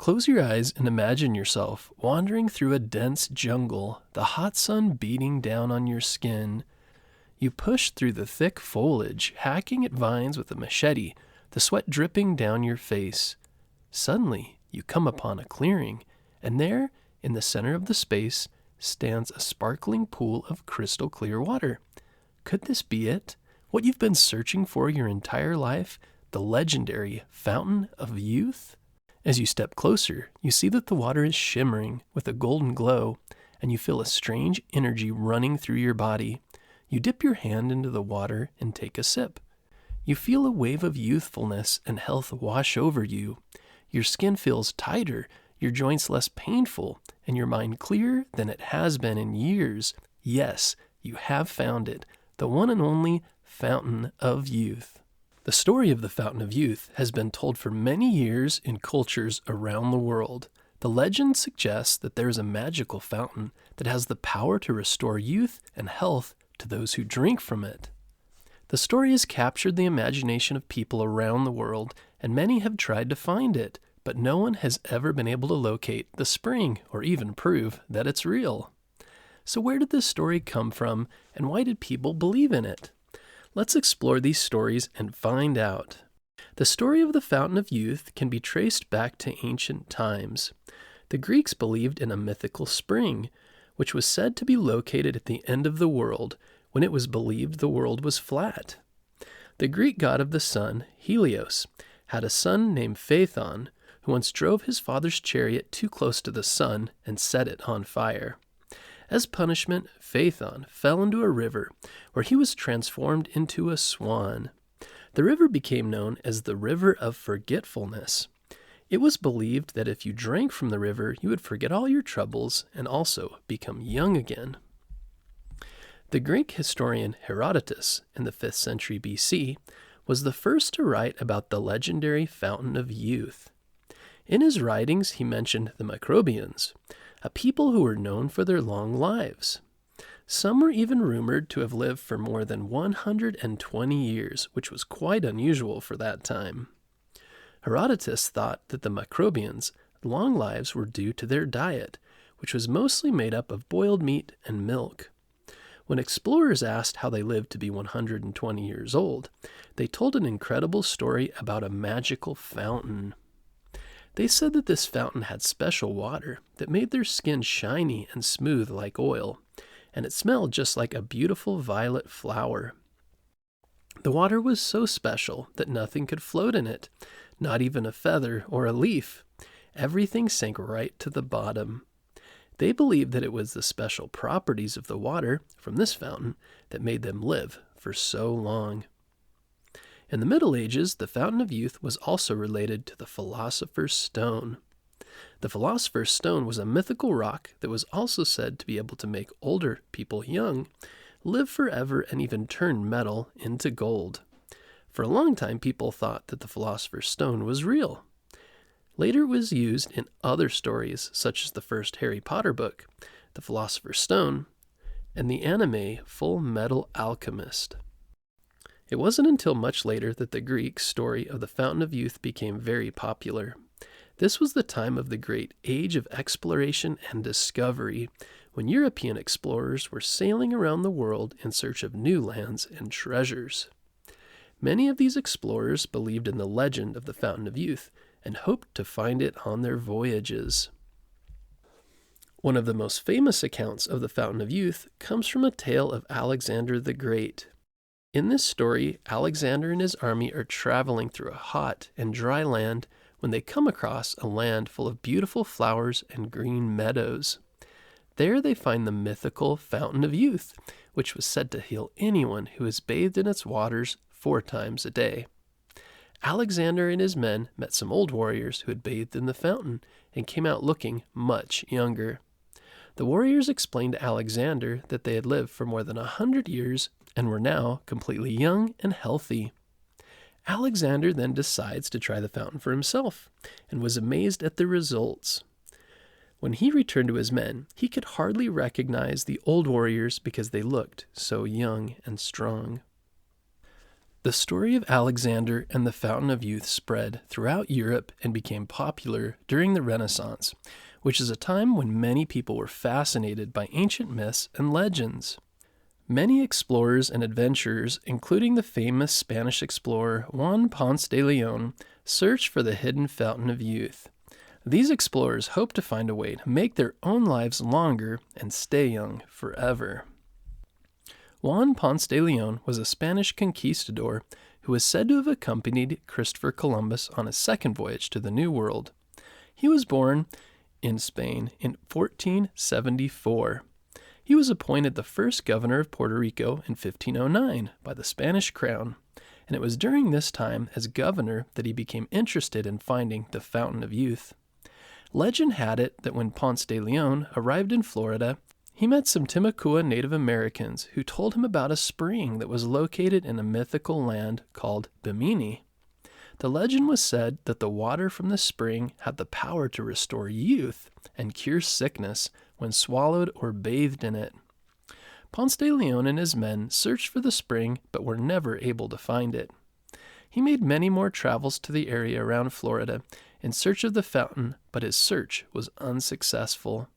Close your eyes and imagine yourself wandering through a dense jungle, the hot sun beating down on your skin. You push through the thick foliage, hacking at vines with a machete, the sweat dripping down your face. Suddenly, you come upon a clearing, and there, in the center of the space, stands a sparkling pool of crystal clear water. Could this be it? What you've been searching for your entire life? The legendary Fountain of Youth? As you step closer, you see that the water is shimmering with a golden glow, and you feel a strange energy running through your body. You dip your hand into the water and take a sip. You feel a wave of youthfulness and health wash over you. Your skin feels tighter, your joints less painful, and your mind clearer than it has been in years. Yes, you have found it, the one and only Fountain of Youth. The story of the Fountain of Youth has been told for many years in cultures around the world. The legend suggests that there is a magical fountain that has the power to restore youth and health to those who drink from it. The story has captured the imagination of people around the world, and many have tried to find it, but no one has ever been able to locate the spring or even prove that it's real. So where did this story come from, and why did people believe in it? Let's explore these stories and find out. The story of the Fountain of Youth can be traced back to ancient times. The Greeks believed in a mythical spring, which was said to be located at the end of the world, when it was believed the world was flat. The Greek god of the sun, Helios, had a son named Phaethon, who once drove his father's chariot too close to the sun and set it on fire. As punishment, Phaethon fell into a river, where he was transformed into a swan. The river became known as the River of Forgetfulness. It was believed that if you drank from the river, you would forget all your troubles and also become young again. The Greek historian Herodotus, in the 5th century BC, was the first to write about the legendary Fountain of Youth. In his writings, he mentioned the Microbians, a people who were known for their long lives. Some were even rumored to have lived for more than 120 years, which was quite unusual for that time. Herodotus thought that the Microbians' long lives were due to their diet, which was mostly made up of boiled meat and milk. When explorers asked how they lived to be 120 years old, they told an incredible story about a magical fountain. They said that this fountain had special water that made their skin shiny and smooth like oil, and it smelled just like a beautiful violet flower. The water was so special that nothing could float in it, not even a feather or a leaf. Everything sank right to the bottom. They believed that it was the special properties of the water from this fountain that made them live for so long. In the Middle Ages, the Fountain of Youth was also related to the Philosopher's Stone. The Philosopher's Stone was a mythical rock that was also said to be able to make older people young, live forever, and even turn metal into gold. For a long time, people thought that the Philosopher's Stone was real. Later it was used in other stories, such as the first Harry Potter book, The Philosopher's Stone, and the anime Full Metal Alchemist. It wasn't until much later that the Greek story of the Fountain of Youth became very popular. This was the time of the great age of exploration and discovery, when European explorers were sailing around the world in search of new lands and treasures. Many of these explorers believed in the legend of the Fountain of Youth and hoped to find it on their voyages. One of the most famous accounts of the Fountain of Youth comes from a tale of Alexander the Great. In this story, Alexander and his army are traveling through a hot and dry land when they come across a land full of beautiful flowers and green meadows. There they find the mythical Fountain of Youth, which was said to heal anyone who is bathed in its waters 4 times a day. Alexander and his men met some old warriors who had bathed in the fountain and came out looking much younger. The warriors explained to Alexander that they had lived for more than 100 years and were now completely young and healthy. Alexander then decides to try the fountain for himself and was amazed at the results. When he returned to his men, he could hardly recognize the old warriors because they looked so young and strong. The story of Alexander and the Fountain of Youth spread throughout Europe and became popular during the Renaissance, which is a time when many people were fascinated by ancient myths and legends. Many explorers and adventurers, including the famous Spanish explorer Juan Ponce de Leon, searched for the hidden Fountain of Youth. These explorers hoped to find a way to make their own lives longer and stay young forever. Juan Ponce de Leon was a Spanish conquistador who was said to have accompanied Christopher Columbus on his second voyage to the New World. He was born in Spain in 1474. He was appointed the first governor of Puerto Rico in 1509 by the Spanish crown, and it was during this time as governor that he became interested in finding the Fountain of Youth. Legend had it that when Ponce de Leon arrived in Florida, he met some Timucua Native Americans who told him about a spring that was located in a mythical land called Bimini. The legend was said that the water from the spring had the power to restore youth and cure sickness when swallowed or bathed in it. Ponce de Leon and his men searched for the spring but were never able to find it. He made many more travels to the area around Florida in search of the fountain, but his search was unsuccessful.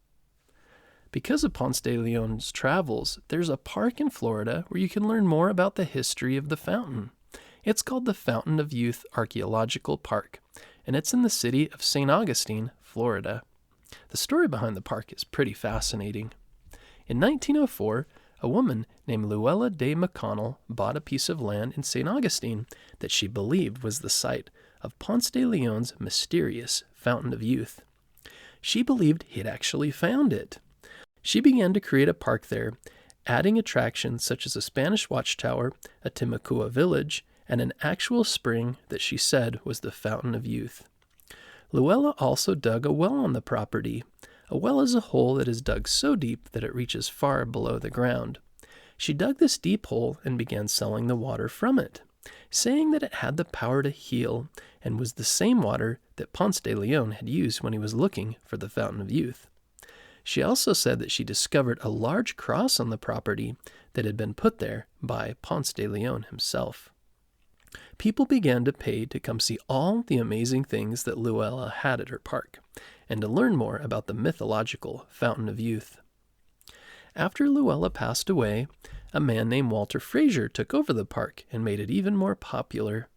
Because of Ponce de Leon's travels, there's a park in Florida where you can learn more about the history of the fountain. It's called the Fountain of Youth Archaeological Park, and it's in the city of St. Augustine, Florida. The story behind the park is pretty fascinating. In 1904, a woman named Luella de McConnell bought a piece of land in St. Augustine that she believed was the site of Ponce de Leon's mysterious Fountain of Youth. She believed he had actually found it. She began to create a park there, adding attractions such as a Spanish watchtower, a Timucua village, and an actual spring that she said was the Fountain of Youth. Luella also dug a well on the property. A well is a hole that is dug so deep that it reaches far below the ground. She dug this deep hole and began selling the water from it, saying that it had the power to heal and was the same water that Ponce de Leon had used when he was looking for the Fountain of Youth. She also said that she discovered a large cross on the property that had been put there by Ponce de Leon himself. People began to pay to come see all the amazing things that Luella had at her park, and to learn more about the mythological Fountain of Youth. After Luella passed away, a man named Walter Frazier took over the park and made it even more popular.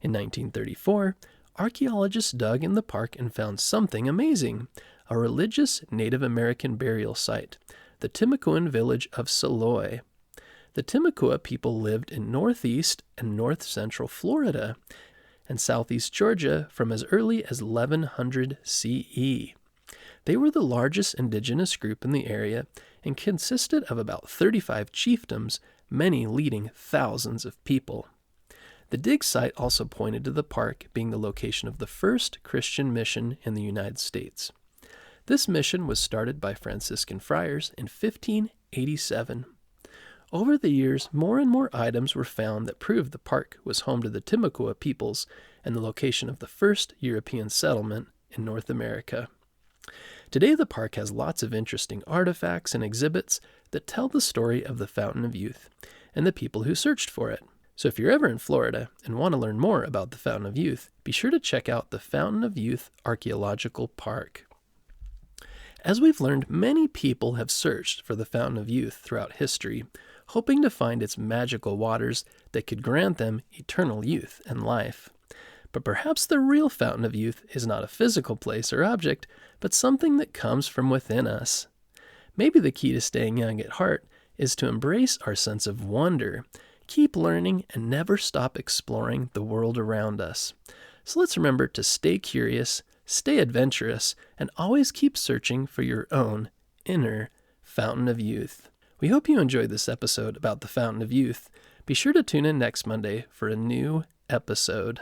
In 1934, archaeologists dug in the park and found something amazing, a religious Native American burial site, the Timucuan village of Saloy. The Timucua people lived in northeast and north-central Florida and southeast Georgia from as early as 1100 CE. They were the largest indigenous group in the area and consisted of about 35 chiefdoms, many leading thousands of people. The dig site also pointed to the park being the location of the first Christian mission in the United States. This mission was started by Franciscan friars in 1587. Over the years, more and more items were found that proved the park was home to the Timucua peoples and the location of the first European settlement in North America. Today, the park has lots of interesting artifacts and exhibits that tell the story of the Fountain of Youth and the people who searched for it. So if you're ever in Florida and want to learn more about the Fountain of Youth, be sure to check out the Fountain of Youth Archaeological Park. As we've learned, many people have searched for the Fountain of Youth throughout history, hoping to find its magical waters that could grant them eternal youth and life. But perhaps the real Fountain of Youth is not a physical place or object, but something that comes from within us. Maybe the key to staying young at heart is to embrace our sense of wonder, keep learning, and never stop exploring the world around us. So let's remember to stay curious, stay adventurous, and always keep searching for your own inner Fountain of Youth. We hope you enjoyed this episode about the Fountain of Youth. Be sure to tune in next Monday for a new episode.